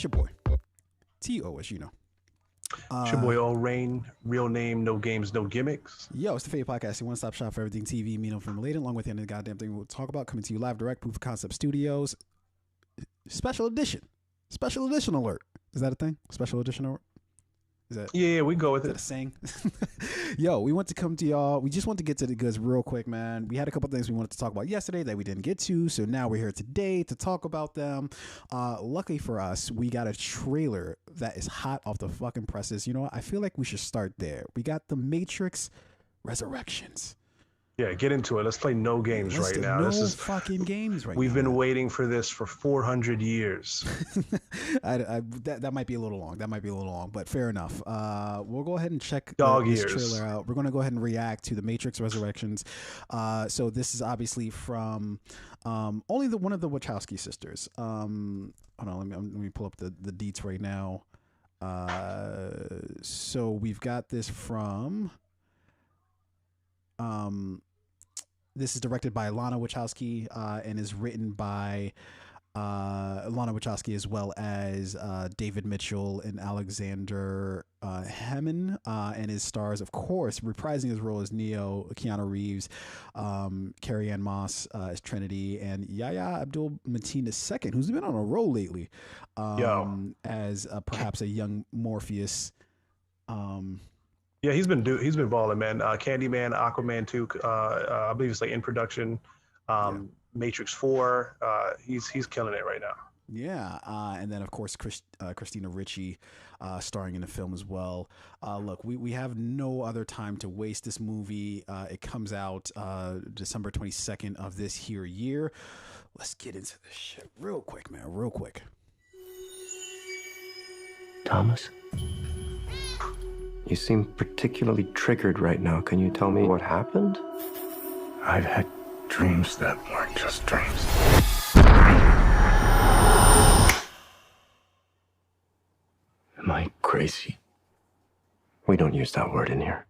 It's your boy, T.O., as you know. It's your boy O Rain, real name, no games, no gimmicks. Yo, it's the Fade Podcast, your one-stop shop for everything TV, media, film related, along with the end of the goddamn thing we'll talk about, coming to you live direct, Proof of Concept Studios. Special edition. Special edition alert. Is that a thing? Special edition alert? Is that? Yeah, we go with it. Is that a saying? Yo, we want to come to y'all. We just want to get to the goods real quick, man. We had a couple things we wanted to talk about yesterday that we didn't get to, so now we're here today to talk about them. Luckily for us, we got a trailer that is hot off the fucking presses. You know what? I feel like we should start there. We got The Matrix Resurrections. Yeah, get into it. Let's play no games right now. No fucking games right now. We've been waiting for this for 400 years. That might be a little long. But fair enough. We'll go ahead and check this trailer out. We're going to go ahead and react to The Matrix Resurrections. So this is obviously from only one of the Wachowski sisters. Hold on, let me pull up the deets right now. So we've got this from... this is directed by Lana Wachowski and is written by Lana Wachowski as well as David Mitchell and Alexander Hammond, and his stars, of course, reprising his role as Neo, Keanu Reeves, Carrie-Anne Moss as Trinity, and Yahya Abdul-Mateen II, who's been on a roll lately, as perhaps a young Morpheus. Yeah, he's been balling, man. Candyman, Aquaman 2, I believe it's like in production. Matrix 4, he's killing it right now. Yeah, and then of course Christina Ricci starring in the film as well. Look, we have no other time to waste. This movie, it comes out December 22nd of this here year. Let's get into this shit real quick, man, real quick. Thomas? You seem particularly triggered right now. Can you tell me what happened? I've had dreams that weren't just dreams. Am I crazy? We don't use that word in here.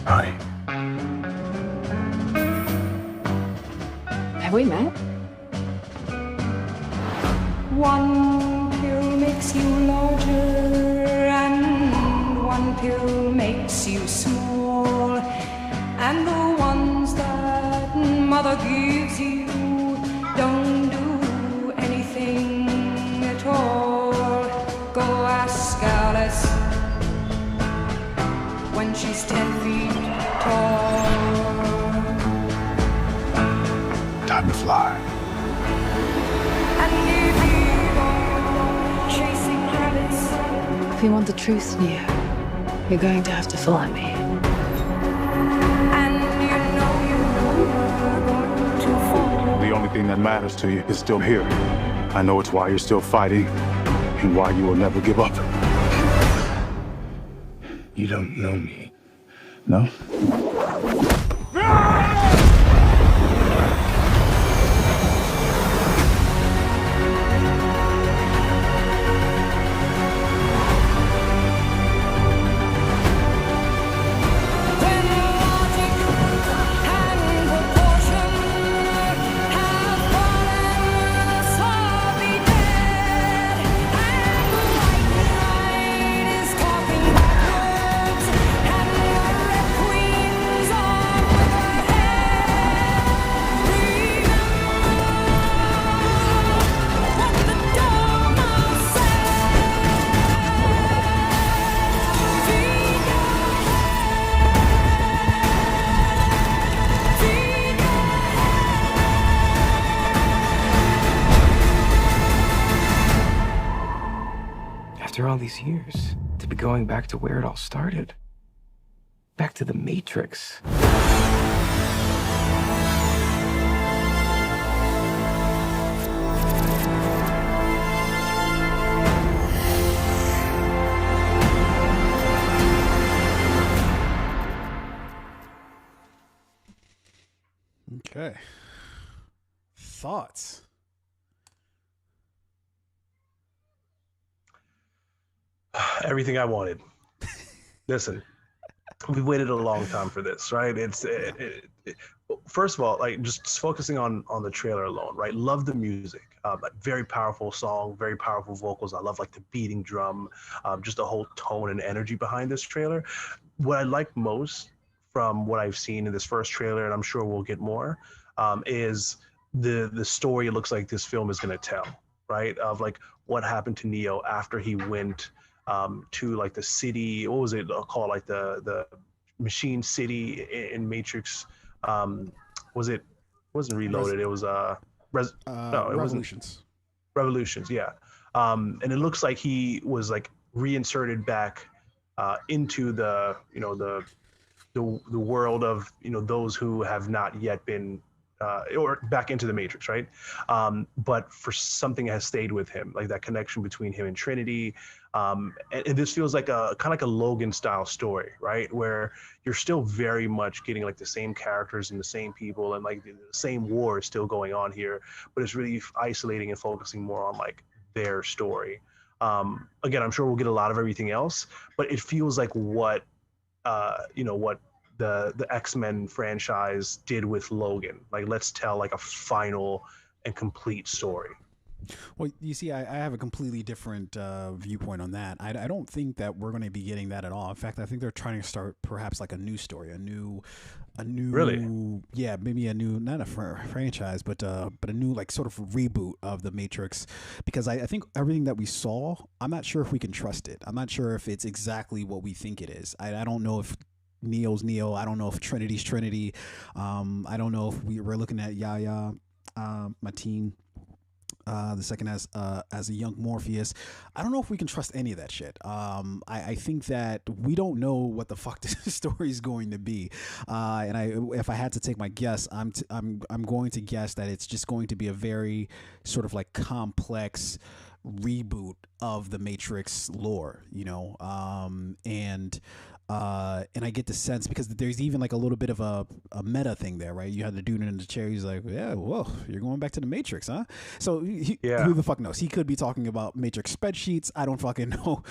Hi. Have we met? One pill makes you larger and one pill makes you small. And the ones that mother gives you don't do anything at all. Go ask Alice when she's 10 feet tall. Time to fly. And if you go chasing rabbits, If you want the truth, Neo, you're going to have to follow me. and you're going to fall. The only thing that matters to you is still here. I know it's why you're still fighting and why you will never give up. You don't know me, no? When logic and proportion have fallen, so be dead. And the white knight is talking backwards, and the red queens are overhead. Remember what the Dharma After all these years, to be going back to where it all started. Back to the Matrix. Okay. Thoughts? Everything I wanted. Listen, we waited a long time for this, right? First of all, like just focusing on the trailer alone, right? Love the music, like very powerful song, very powerful vocals. I love like the beating drum, just the whole tone and energy behind this trailer. What I like most from what I've seen in this first trailer, and I'm sure we'll get more, is the story it looks like this film is going to tell, right? Of like what happened to Neo after he went to like the city. What was it called? Like the machine city in Matrix. Was it? Wasn't Reloaded. It was no, it wasn't Revolutions. Revolutions. Yeah, and it looks like he was like reinserted back into the the world of those who have not yet been or back into the Matrix, right? But for something has stayed with him, like that connection between him and Trinity. And this feels like a kind of like a Logan style story, right? Where you're still very much getting like the same characters and the same people, and like the same war is still going on here, but it's really isolating and focusing more on like their story. Again, I'm sure we'll get a lot of everything else, but it feels like what what the X-Men franchise did with Logan. Like, let's tell like a final and complete story. Well, you see, I have a completely different viewpoint on that. I don't think that we're going to be getting that at all. In fact, I think they're trying to start perhaps like a new story, a new, Really? yeah, maybe a new, not a franchise, but a new like sort of reboot of the Matrix. Because I think everything that we saw, I'm not sure if we can trust it. I'm not sure if it's exactly what we think it is. I don't know if Neo's Neo. I don't know if Trinity's Trinity. I don't know if we're looking at Yahya, Mateen, the second as a young Morpheus. I don't know if we can trust any of that shit. I think that we don't know what the fuck this story is going to be. If I had to take my guess, I'm going to guess that it's just going to be a very sort of like complex reboot of the Matrix lore, and I get the sense because there's even like a little bit of a meta thing there, right? You had the dude in the chair. He's like, yeah, whoa, you're going back to the Matrix, huh? So who the fuck knows? He could be talking about Matrix spreadsheets. I don't fucking know.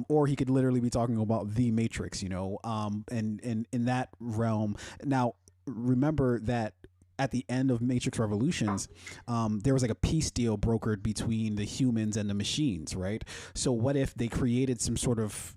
Or he could literally be talking about the Matrix, and in that realm. Now, remember that at the end of Matrix Revolutions, there was like a peace deal brokered between the humans and the machines, right? So what if they created some sort of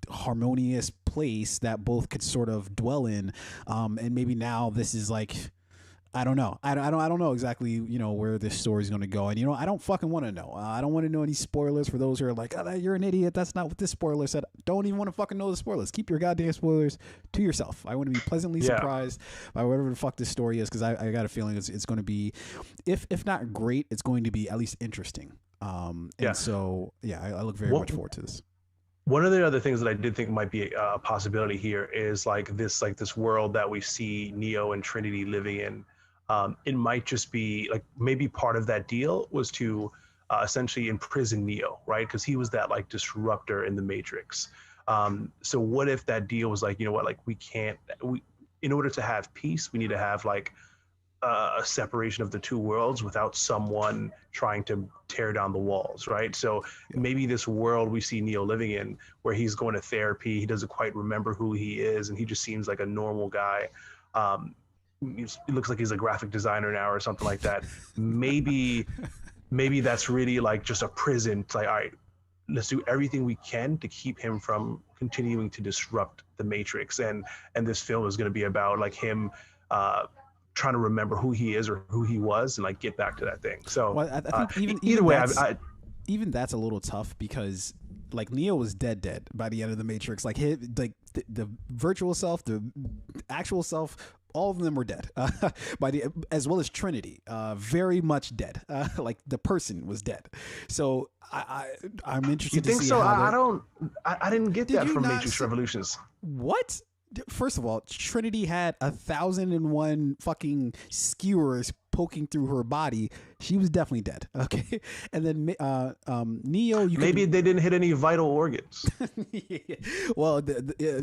harmonious place that both could sort of dwell in, and maybe now this is like, I don't know. I don't know exactly, where this story is going to go. And, I don't fucking want to know. I don't want to know any spoilers for those who are like, oh, you're an idiot. That's not what this spoiler said. Don't even want to fucking know the spoilers. Keep your goddamn spoilers to yourself. I want to be pleasantly surprised by whatever the fuck this story is, because I got a feeling it's going to be, if not great, it's going to be at least interesting. So, I look very much forward to this. One of the other things that I did think might be a possibility here is like this world that we see Neo and Trinity living in. It might just be like maybe part of that deal was to essentially imprison Neo, right? Because he was that like disruptor in the Matrix. So what if that deal was like, like in order to have peace, we need to have like a separation of the two worlds without someone trying to tear down the walls, right? So maybe this world we see Neo living in, where he's going to therapy, he doesn't quite remember who he is, and he just seems like a normal guy. It looks like he's a graphic designer now or something like that. Maybe that's really like just a prison. It's like, all right, let's do everything we can to keep him from continuing to disrupt the Matrix. And this film is going to be about like him trying to remember who he is or who he was and like get back to that thing. So I think either way, even that's a little tough, because like Neo was dead by the end of the Matrix. Like the virtual self, the actual self, all of them were dead as well as Trinity, very much dead. Like the person was dead. So I'm interested. You think to see so? how I didn't get that from Matrix Revolutions. What? First of all, Trinity had 1,001 fucking skewers poking through her body. She was definitely dead. Okay, and then Neo. Maybe they didn't hit any vital organs. Yeah. Well,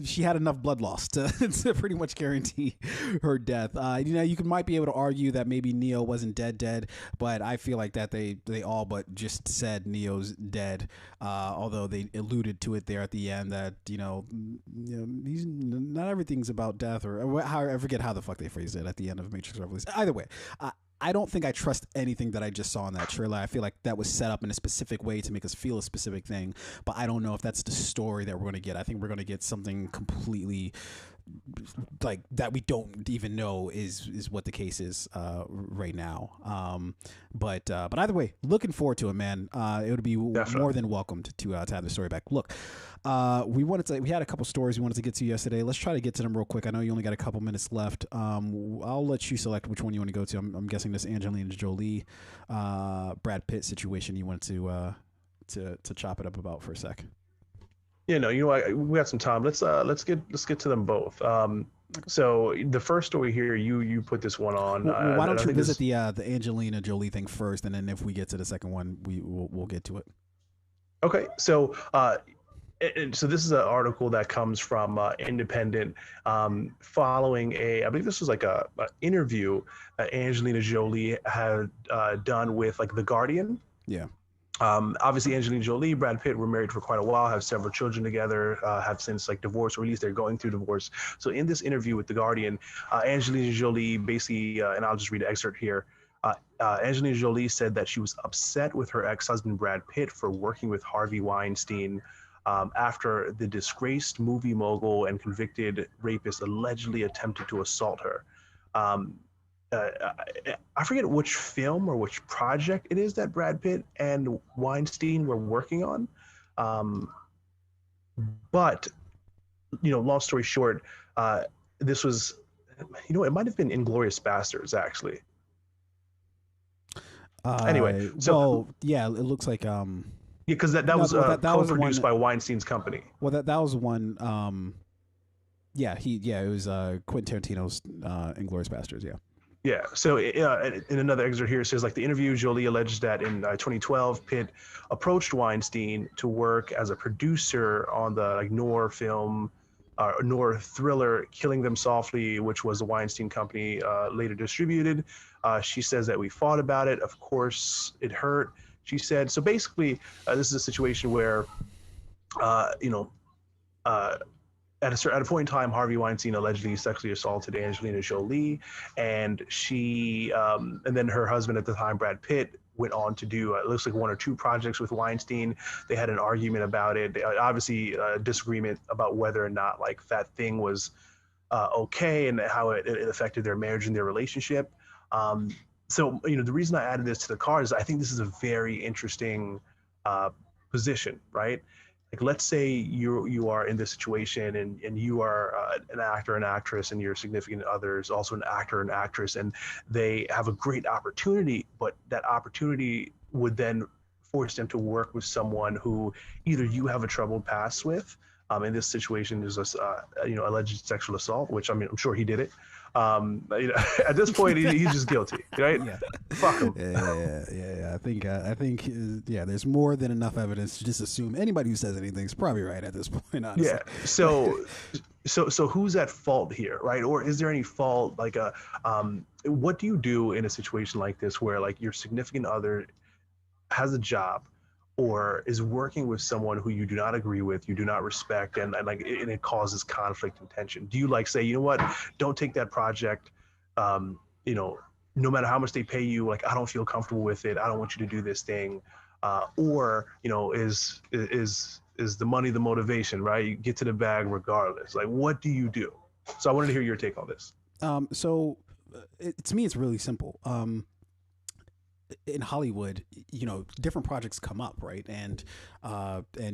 she had enough blood loss to, to pretty much guarantee her death. You might be able to argue that maybe Neo wasn't dead, but I feel like that they all but just said Neo's dead. Although they alluded to it there at the end that he's not everything's about death, or how I forget how the fuck they phrased it at the end of Matrix Revolution. Either way, I don't think I trust anything that I just saw in that trailer. I feel like that was set up in a specific way to make us feel a specific thing, but I don't know if that's the story that we're going to get. I think we're going to get something completely like that we don't even know is what the case is right now. But either way, looking forward to it, man. It would be more than welcomed to have the story back. Look, we had a couple stories we wanted to get to yesterday. Let's try to get to them real quick. I know you only got a couple minutes left. I'll let you select which one you want to go to. I'm guessing this Angelina Jolie, Brad Pitt situation you wanted to chop it up about for a sec. We got some time. Let's get to them both. So the first story here, you put this one on. Why don't you visit the Angelina Jolie thing first, and then if we get to the second one, we'll get to it. Okay, so so this is an article that comes from Independent, following I believe this was like a interview Angelina Jolie had done with like The Guardian. Yeah. Obviously, Angelina Jolie, Brad Pitt were married for quite a while, have several children together, have since like divorced, or at least they're going through divorce. So in this interview with The Guardian, Angelina Jolie basically, and I'll just read an excerpt here. Angelina Jolie said that she was upset with her ex-husband Brad Pitt for working with Harvey Weinstein after the disgraced movie mogul and convicted rapist allegedly attempted to assault her. I forget which film or which project it is that Brad Pitt and Weinstein were working on. But, long story short, this was, it might have been Inglourious Basterds, actually. Anyway, so yeah, it looks like because that was co-produced by Weinstein's company. Well, that was one. It was Quentin Tarantino's Inglourious Basterds. Yeah. Yeah. So in another excerpt here, it says, like, the interview, Jolie alleges that in 2012, Pitt approached Weinstein to work as a producer on the noir film, noir thriller Killing Them Softly, which was the Weinstein company later distributed. She says that we fought about it. Of course, it hurt. She said, so basically, this is a situation where, at a point in time, Harvey Weinstein allegedly sexually assaulted Angelina Jolie, and she, and then her husband at the time, Brad Pitt, went on to do, it looks like 1 or 2 projects with Weinstein. They had an argument about it. Obviously, a disagreement about whether or not like that thing was okay, and how it affected their marriage and their relationship. So, the reason I added this to the card is I think this is a very interesting position, right? Like, let's say you are in this situation and you are an actor and actress, and your significant other is also an actor and actress, and they have a great opportunity, but that opportunity would then force them to work with someone who either you have a troubled past with. In this situation, there's alleged sexual assault, which I'm sure he did it. At this point, he's just guilty, right? Yeah. Fuck him. Yeah. I think, there's more than enough evidence to just assume anybody who says anything is probably right at this point, honestly. Yeah. So who's at fault here, right? Or is there any fault? Like, what do you do in a situation like this where like your significant other has a job, or is working with someone who you do not agree with, you do not respect, and it causes conflict and tension? Do you like say, you know what, don't take that project, no matter how much they pay you, like, I don't feel comfortable with it, I don't want you to do this thing, or is the money the motivation, right? You get to the bag regardless. Like, what do you do? So I wanted to hear your take on this. To me, it's really simple. In Hollywood, different projects come up, right? And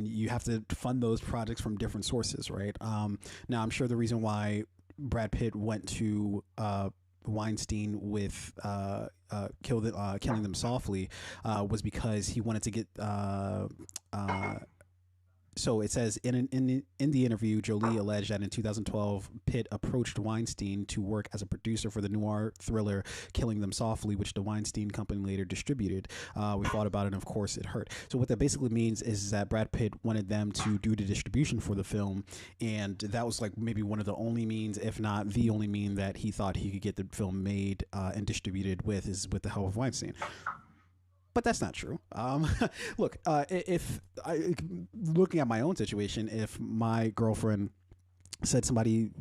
you have to fund those projects from different sources, right? Now, I'm sure the reason why Brad Pitt went to Weinstein with Killing Them Softly was because he wanted to get So it says in the interview, Jolie alleged that in 2012, Pitt approached Weinstein to work as a producer for the noir thriller Killing Them Softly, which the Weinstein Company later distributed. We thought about it, and of course, it hurt. So what that basically means is that Brad Pitt wanted them to do the distribution for the film, and that was like maybe one of the only means, if not the only mean, that he thought he could get the film made and distributed with is with the help of Weinstein. But that's not true. Look, if I, looking at my own situation, if my girlfriend said somebody,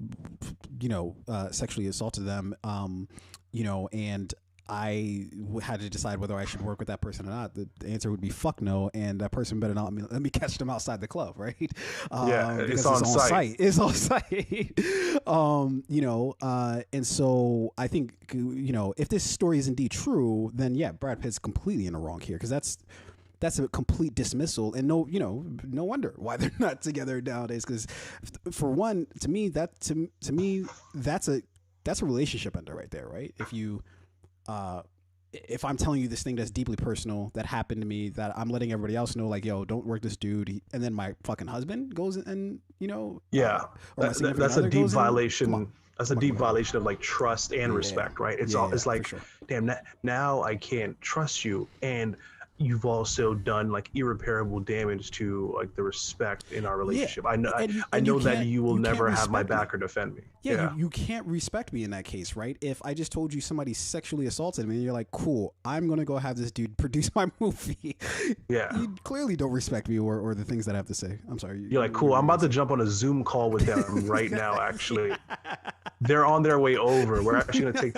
sexually assaulted them, and I had to decide whether I should work with that person or not, the answer would be fuck no, and that person better not let me catch them outside the club, right? It's on site. It's on site. And so I think, if this story is indeed true, then yeah, Brad Pitt's completely in the wrong here, because that's a complete dismissal, and no wonder why they're not together nowadays. Because for one, to me that's a relationship ender right there, right? If I'm telling you this thing that's deeply personal that happened to me, that I'm letting everybody else know, like, yo, don't work this dude, and then my fucking husband goes and that's a deep violation. That's a deep violation of like trust and respect, right? It's like, sure. Damn, now I can't trust you, and you've also done like irreparable damage to like the respect in our relationship. I know that you will never have my back or defend me. You can't respect me in that case, right? If I just told you somebody sexually assaulted me and you're like, cool, I'm gonna go have this dude produce my movie. You clearly don't respect me or the things that I have to say. I'm sorry. You're like, cool, I'm about to jump on a Zoom call with them right now, actually. They're on their way over. We're actually going to take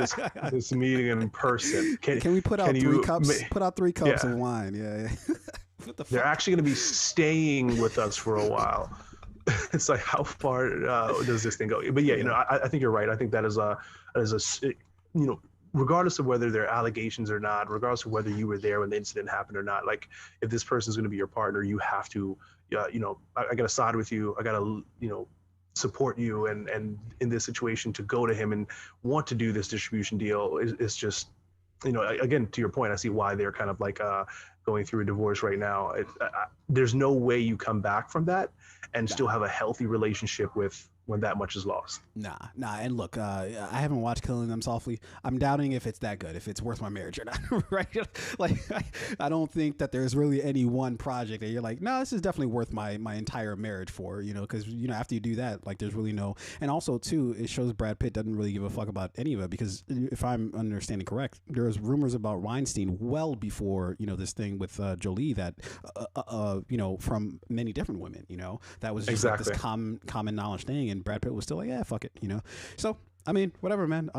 this meeting in person. Can we put out three cups? Put out 3 cups of wine. Yeah. What the fuck? They're actually going to be staying with us for a while. It's like, how far does this thing go? But I think you're right. I think that is a regardless of whether there are allegations or not, regardless of whether you were there when the incident happened or not, like if this person is going to be your partner, you have to, I got to side with you. I got to, support you, and in this situation to go to him and want to do this distribution deal is just, again, to your point, I see why they're kind of like going through a divorce right now. There's no way you come back from that and still have a healthy relationship when that much is lost. Nah. And look, I haven't watched Killing Them Softly. I'm doubting if it's that good, if it's worth my marriage or not, right? Like, I don't think that there's really any one project that you're like, no, this is definitely worth my entire marriage for, because, after you do that, like, there's really no, and also too, it shows Brad Pitt doesn't really give a fuck about any of it, because if I'm understanding correct, there was rumors about Weinstein well before, this thing with Jolie that, from many different women, that was just like this common knowledge thing. And Brad Pitt was still like, yeah, fuck it, So I mean, whatever, man.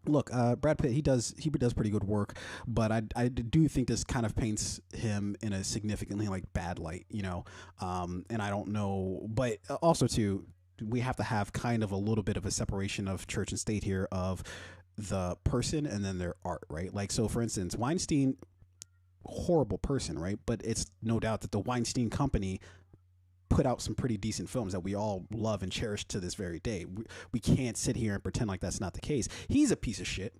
Look, Brad Pitt, he does pretty good work, but I do think this kind of paints him in a significantly like bad light, and I don't know, but also too, we have to have kind of a little bit of a separation of church and state here, of the person and then their art, right? Like, so for instance, Weinstein, horrible person, right? But it's no doubt that the Weinstein Company put out some pretty decent films that we all love and cherish to this very day. We can't sit here and pretend like that's not the case. He's a piece of shit,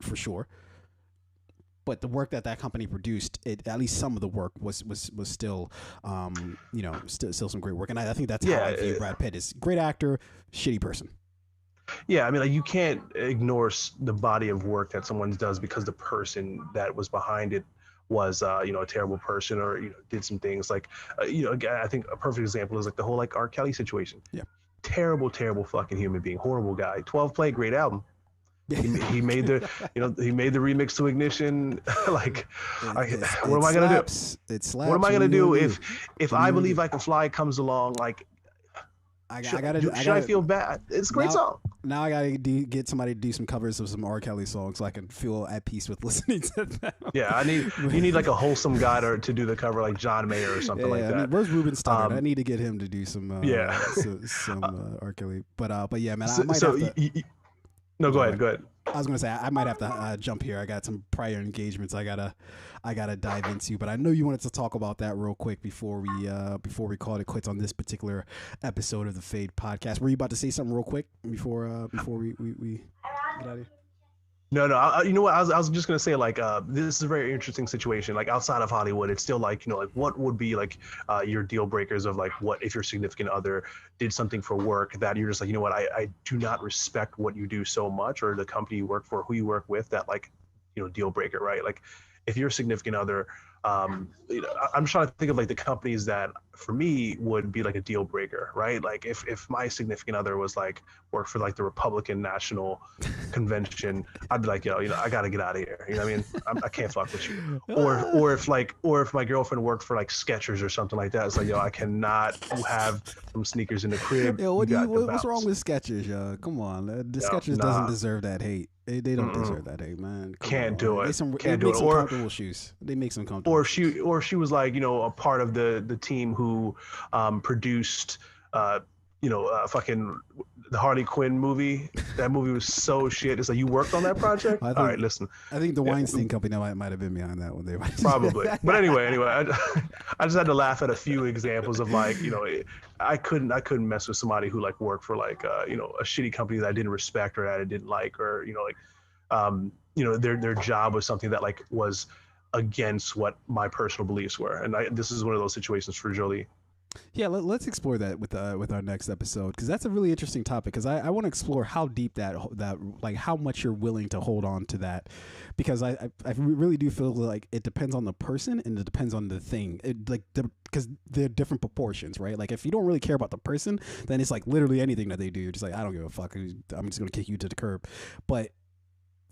for sure. But the work that company produced, at least some of the work was still, still some great work. And I think that's how I view Brad Pitt: is great actor, shitty person. Yeah, I mean, like, you can't ignore the body of work that someone does because the person that was behind it was a terrible person, or did some things like I think a perfect example is like the whole like R. Kelly situation. Yeah, terrible fucking human being, horrible guy. 12 Play, great album. He made the he made the remix to Ignition. Like, what am I gonna do? It slaps. What am I gonna do if I Believe I Can Fly comes along? Like, should I feel bad? It's a great song. Now I gotta get somebody to do some covers of some R. Kelly songs so I can feel at peace with listening to them. Yeah, you need like a wholesome guy to do the cover, like John Mayer or something like that. I mean, where's Ruben Studdard? I need to get him to do some some R. Kelly. But yeah, man, I might have to. No, go ahead. I was gonna say I might have to jump here. I got some prior engagements I gotta dive into, but I know you wanted to talk about that real quick before we call it quits on this particular episode of the Fade podcast. Were you about to say something real quick before we get out of here? No. You know what? I was just gonna say like this is a very interesting situation. Like outside of Hollywood, it's still like like what would be like your deal breakers of like what if your significant other did something for work that you're just like I do not respect what you do so much or the company you work for, who you work with that like deal breaker, right? Like if your significant other I'm trying to think of like the companies that for me would be like a deal breaker, right? Like if my significant other was like work for like the Republican National Convention, I'd be like, I got to get out of here. You know what I mean? I can't fuck with you. Or if my girlfriend worked for like Skechers or something like that, it's like, I cannot have some sneakers in the crib. Yo, what's wrong with Skechers, yo? Come on, the Skechers doesn't deserve that hate. They don't deserve that hate, man. Can't do it. They make some comfortable shoes. They make some comfortable. Or she was like, a part of the team who produced, fucking the Harley Quinn movie. That movie was so shit. It's like you worked on that project. All right, listen. I think the Weinstein company might have been behind that one. They probably. But anyway, I just had to laugh at a few examples of like, I couldn't mess with somebody who like worked for like a shitty company that I didn't respect or that I didn't like or their job was something that like was against what my personal beliefs were, and this is one of those situations for Jolie. Yeah, let's explore that with our next episode because that's a really interesting topic. Because I want to explore how deep that like how much you're willing to hold on to that, because I really do feel like it depends on the person and it depends on the thing. Because they're different proportions, right? Like if you don't really care about the person, then it's like literally anything that they do, you're just like I don't give a fuck. I'm just gonna kick you to the curb. But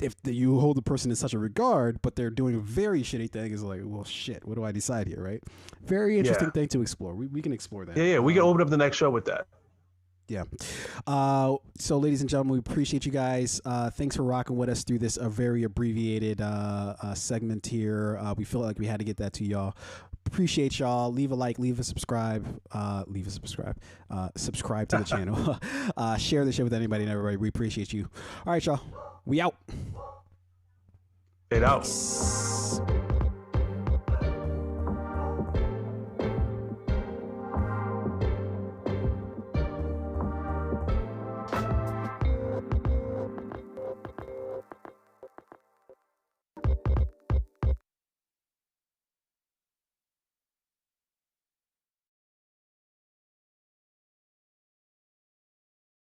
if you hold the person in such a regard, but they're doing a very shitty thing, is like, well, shit, what do I decide here, right? Very interesting thing to explore. We can explore that. Yeah, we can open up the next show with that. Yeah. So, ladies and gentlemen, we appreciate you guys. Thanks for rocking with us through this very abbreviated segment here. We feel like we had to get that to y'all. Appreciate y'all. Leave a like, leave a subscribe, subscribe to the channel. Share the shit with anybody and everybody. We appreciate you. All right, y'all. We out. It out.